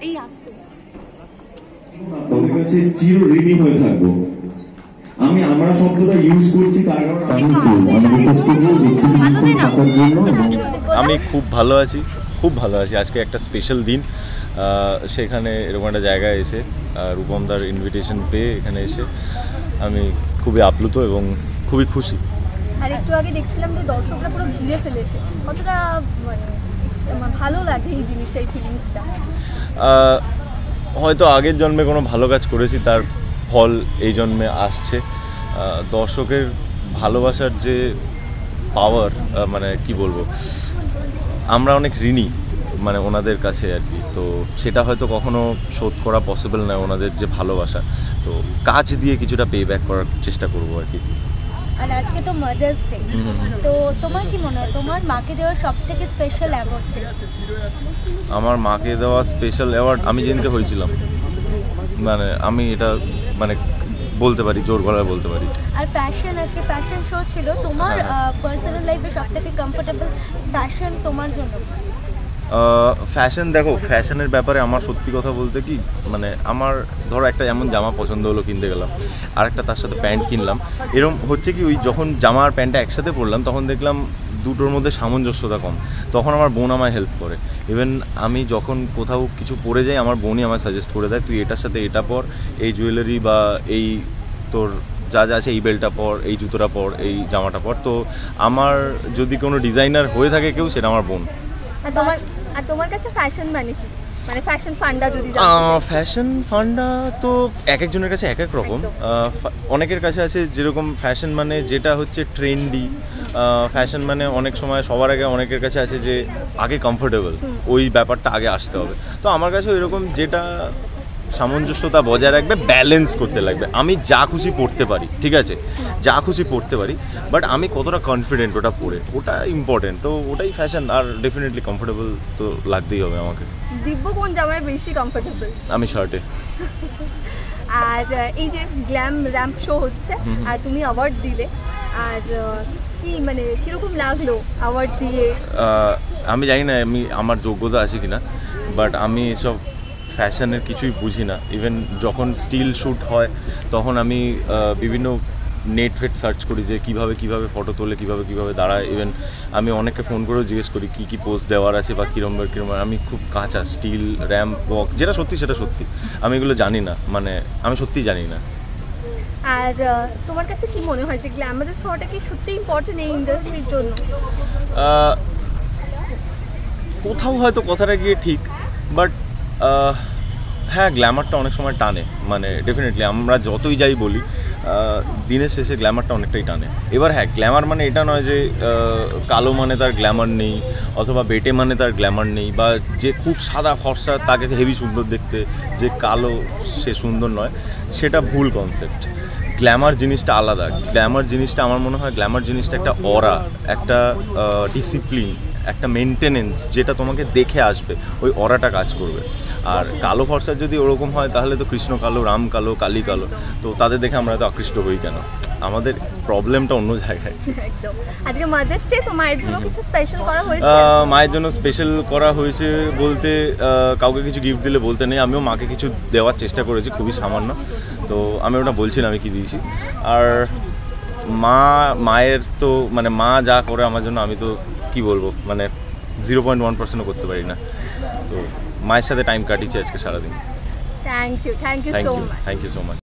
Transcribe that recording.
এই আসতে ওদের কাছে চির ঋণী হয়ে থাকবো। আমি আমরা শব্দটা ইউজ করছি তার কারণ আমি খুব ভালো আছি, খুব ভালো আছি। আজকে একটা স্পেশাল দিন, সেখানে এরকম একটা জায়গায় এসে রূপমদার ইনভিটেশন পেয়ে এখানে এসে আমি খুবই আপ্লুত এবং খুবই খুশি। আর একটু আগে দেখছিলাম যে দর্শকরা পুরো ঘিরে ফেলেছে, কতটা মানে ভালো লাগে এই জিনিসটা, এই ফিলিংসটা? হয়তো আগের জন্মে কোনো ভালো কাজ করেছি, তার ফল এই জন্মে আসছে। দর্শকের ভালোবাসার যে পাওয়ার, মানে কি বলবো, আমরা অনেক ঋণী মানে ওনাদের কাছে আর কি। তো সেটা হয়তো কখনো শোধ করা পসিবল নয়, ওনাদের যে ভালোবাসা। তো কাজ দিয়ে কিছুটা পে ব্যাক করার চেষ্টা করবো আর কি। আর আজকে তো মাদার্স ডে, তো তোমার কি মনে হয় তোমার মাকে দেওয়া সবথেকে স্পেশাল অ্যাওয়ার্ডটা? আমার মাকে দেওয়া স্পেশাল অ্যাওয়ার্ড আমি যেদিনকে হয়েছিলাম, মানে আমি এটা মানে বলতে পারি, জোর গলায় বলতে পারি। আর প্যাশন, আজকে প্যাশন শো ছিল, তোমার পার্সোনাল লাইফে সবথেকে কমফোর্টেবল ফ্যাশন তোমার জন্য? ফ্যাশন, দেখো ফ্যাশনের ব্যাপারে আমার সত্যি কথা বলতে কি, মানে আমার ধরো একটা এমন জামা পছন্দ হলো, কিনতে গেলাম, আর একটা তার সাথে প্যান্ট কিনলাম। এরকম হচ্ছে কি, ওই যখন জামা আর প্যান্টটা একসাথে পরলাম তখন দেখলাম দুটোর মধ্যে সামঞ্জস্যতা কম। তখন আমার বোন আমায় হেল্প করে। ইভেন আমি যখন কোথাও কিছু পরে যাই, আমার বোনই আমায় সাজেস্ট করে দেয়, তুই এটার সাথে এটা পর, এই জুয়েলারি বা এই তোর যা যা আছে, এই বেল্টটা পর, এই জুতোটা পর, এই জামাটা পর। তো আমার যদি কোনো ডিজাইনার হয়ে থাকে কেউ, সেটা আমার বোন। আর তোমার কাছে ফ্যাশন মানে কি, মানে ফ্যাশন ফান্ডা যদি ফ্যাশন ফান্ডা তো এক একজনের কাছে এক এক রকম। অনেকের কাছে আছে যেরকম ফ্যাশন মানে যেটা হচ্ছে ট্রেন্ডি ফ্যাশন, মানে অনেক সময় সবার আগে অনেকের কাছে আছে যে আগে কমফোর্টেবল, ওই ব্যাপারটা আগে আসতে হবে। তো আমার কাছে ওইরকম যেটা সামঞ্জস্যতা বজায় রাখবে, ব্যালেন্স করতে লাগবে। আমি যা খুশি পড়তে পারি, ঠিক আছে, যা খুশি পড়তে পারি, বাট আমি কতটা কনফিডেন্ট ওটা পরে, ওটা ইম্পর্টেন্ট। তো ওটাই ফ্যাশন। আর ডেফিনেটলি কমফোর্টেবল তো লাগতেই হবে আমাকে। দিব্য কোন জামায় বেশি কমফোর্টেবল? আমি শার্টে। আর এই যে গ্ল্যাম র্যাম্প শো হচ্ছে আর তুমি অ্যাওয়ার্ড দিলে, আর কি মানে কিরকম লাগলো অ্যাওয়ার্ড দিয়ে? আমি জানি না আমার যোগ্যতা আছে কিনা, বাট আমি এসব ফ্যাশনের কিছুই বুঝি না। ইভেন যখন স্টিল শ্যুট হয় তখন আমি বিভিন্ন নেট ফেট সার্চ করি যে কীভাবে ফটো তোলে, কীভাবে দাঁড়ায়। ইভেন আমি অনেককে ফোন করেও জিজ্ঞেস করি কী পোজ দেওয়ার আছে বা কীরকম। আমি খুব কাঁচা, স্টিল র্যাম্প ওয়াক যেটা সত্যি সেটা সত্যি, আমি এগুলো জানি না, মানে আমি সত্যিই জানি না। আর তোমার কাছে কি মনে হয় যে গ্ল্যামারাস হওয়াটা কি সত্যি ইম্পর্টেন্ট এই ইন্ডাস্ট্রির জন্য? কোথাও হয়তো কথাটা গিয়ে ঠিক, বাট হ্যাঁ, গ্ল্যামারটা অনেক সময় টানে, মানে ডেফিনেটলি আমরা যতই যাই বলি, দিনের শেষে গ্ল্যামারটা অনেকটাই টানে। এবার হ্যাঁ, গ্ল্যামার মানে এটা নয় যে কালো মানে তার গ্ল্যামার নেই, অথবা বেটে মানে তার গ্ল্যামার নেই, বা যে খুব সাদা ফর্সা তাকে হেভি সুন্দর দেখতে, যে কালো সে সুন্দর নয়, সেটা ভুল কনসেপ্ট। গ্ল্যামার জিনিসটা আলাদা। গ্ল্যামার জিনিসটা আমার মনে হয়, গ্ল্যামার জিনিসটা একটা অরা, একটা ডিসিপ্লিন, একটা মেনটেনেন্স, যেটা তোমাকে দেখে আসবে, ওই অরাটা কাজ করবে। আর কালো ফর্সার যদি ওরকম হয় তাহলে তো কৃষ্ণ কালো, রাম কালো, কালী কালো, তো তাদের দেখে আমরা তো আকৃষ্ট হই কেন? আমাদের প্রবলেমটা অন্য জায়গায়। একদম। আজকে মাদার্স ডে, তো মায়ের জন্য কিছু স্পেশাল করা হয়েছে? মায়ের জন্য স্পেশাল করা হয়েছে বলতে, কাউকে কিছু গিফট দিলে বলতে নেই, আমিও মাকে কিছু দেওয়ার চেষ্টা করেছি, খুবই সামান্য। তো আমি ওটা বলছি না আমি কী দিয়েছি। আর মায়ের তো মানে মা যা করে আমার জন্য, আমি তো কি বলবো, মানে 0.1%ও করতে পারি না। তো মায়ের সাথে টাইম কাটিয়েছি আজকে সারাদিন। Thank you so much. Thank you so much.